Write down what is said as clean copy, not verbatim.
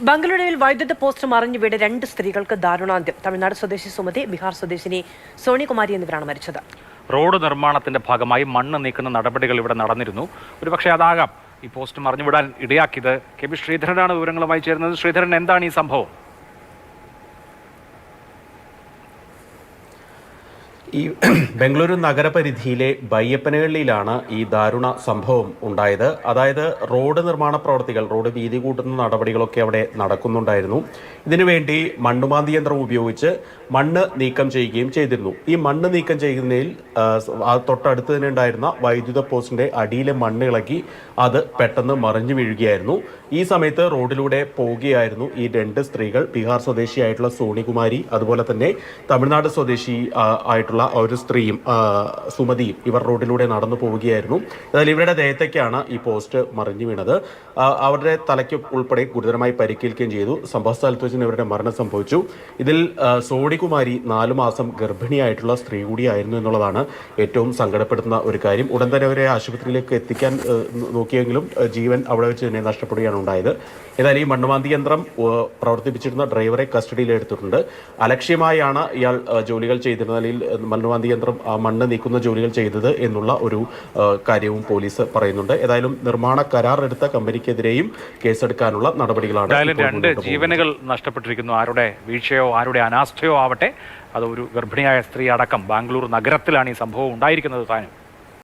ബംഗളൂരുവിൽ വൈദ്യുത പോസ്റ്റ് മറിഞ്ഞു വീട് 2 സ്ത്രീകൾക്ക് ദാരുണാന്ത്യം. തമിഴ്നാട് സ്വദേശി സുമതി, ബീഹാർ സ്വദേശിനി സോണികുമാരി എന്നിവരാണ് മരിച്ചത്. റോഡ് നിർമ്മാണത്തിന്റെ ഭാഗമായി മണ്ണ് നീക്കുന്ന നടപടികൾ ഇവിടെ നടന്നിരുന്നു. ഒരുപക്ഷെ അതാകാം ഈ പോസ്റ്റ് മറിഞ്ഞുവിടാൻ ഇടയാക്കിയത്. കെ പി ശ്രീധരനാണ് വിവരങ്ങളുമായി ചേരുന്നത്. ശ്രീധരൻ, എന്താണ് ഈ സംഭവം? ഈ ബംഗളൂരു നഗരപരിധിയിലെ ബയ്യപ്പനഹള്ളിയിലാണ് ഈ ദാരുണ സംഭവം ഉണ്ടായത്. അതായത് റോഡ് നിർമ്മാണ പ്രവർത്തികൾ, റോഡ് വീതി കൂട്ടുന്ന നടപടികളൊക്കെ അവിടെ നടക്കുന്നുണ്ടായിരുന്നു. ഇതിനുവേണ്ടി മണ്ണുമാന്തി യന്ത്രം ഉപയോഗിച്ച് മണ്ണ് നീക്കം ചെയ്യുകയും ചെയ്തിരുന്നു. ഈ മണ്ണ് നീക്കം ചെയ്യുന്നതിൽ തൊട്ടടുത്ത് തന്നെ ഉണ്ടായിരുന്ന വൈദ്യുത പോസ്റ്റിന്റെ അടിയിലെ മണ്ണ് ഇളക്കി അത് പെട്ടെന്ന് മറിഞ്ഞു വീഴുകയായിരുന്നു. ഈ സമയത്ത് റോഡിലൂടെ പോവുകയായിരുന്നു ഈ 2 സ്ത്രീകൾ. ബീഹാർ സ്വദേശിയായിട്ടുള്ള സോണികുമാരി, അതുപോലെ തന്നെ തമിഴ്നാട് സ്വദേശി ആയിട്ടുള്ള ഒരു സ്ത്രീയും സുമതിയും ഇവർ റോഡിലൂടെ നടന്നു പോവുകയായിരുന്നു. അതായത് ഇവരുടെ ദേഹത്തേക്കാണ് ഈ പോസ്റ്റ് മറിഞ്ഞു വീണത്. അവരുടെ തലയ്ക്ക് ഉൾപ്പെടെ ഗുരുതരമായി പരിക്കേൽക്കുകയും ചെയ്തു. സംഭവ സ്ഥലത്ത് വെച്ച് ഇവരുടെ മരണം സംഭവിച്ചു. ഇതിൽ സോണികുമാരി 4 മാസം ഗർഭിണിയായിട്ടുള്ള സ്ത്രീ കൂടിയായിരുന്നു എന്നുള്ളതാണ് ഏറ്റവും സങ്കടപ്പെടുത്തുന്ന ഒരു കാര്യം. ഉടൻ തന്നെ അവരെ ആശുപത്രിയിലേക്ക് എത്തിക്കാൻ നോക്കിയെങ്കിലും ജീവൻ അവിടെ വെച്ച് തന്നെ നഷ്ടപ്പെടുകയാണ് ഉണ്ടായത്. ഏതായാലും ഈ മണ്ണുമാന്തി യന്ത്രം പ്രവർത്തിപ്പിച്ചിരുന്ന ഡ്രൈവറെ കസ്റ്റഡിയിൽ എടുത്തിട്ടുണ്ട്. അലക്ഷ്യമായാണ് ഇയാൾ ജോലികൾ ചെയ്തിരുന്ന, അല്ലെങ്കിൽ മണ്ണുമാന്തി യന്ത്രം മണ്ണ് നീക്കുന്ന ജോലികൾ ചെയ്തത് എന്നുള്ള ഒരു കാര്യവും പോലീസ് പറയുന്നുണ്ട്. ഏതായാലും നിർമ്മാണ കരാർ എടുത്ത കമ്പനിക്കെതിരെയും കേസെടുക്കാനുള്ള നടപടികളാണ്. 2 ജീവനുകൾ നഷ്ടപ്പെട്ടിരിക്കുന്നു. ആരുടെ വീഴ്ചയോ ആരുടെ അനാസ്ഥയോ ആവട്ടെ, അത് ഒരു ഗർഭിണിയായ സ്ത്രീ അടക്കം ബാംഗ്ലൂർ നഗരത്തിലാണ് ഈ സംഭവം ഉണ്ടായിരിക്കുന്നത് താനും.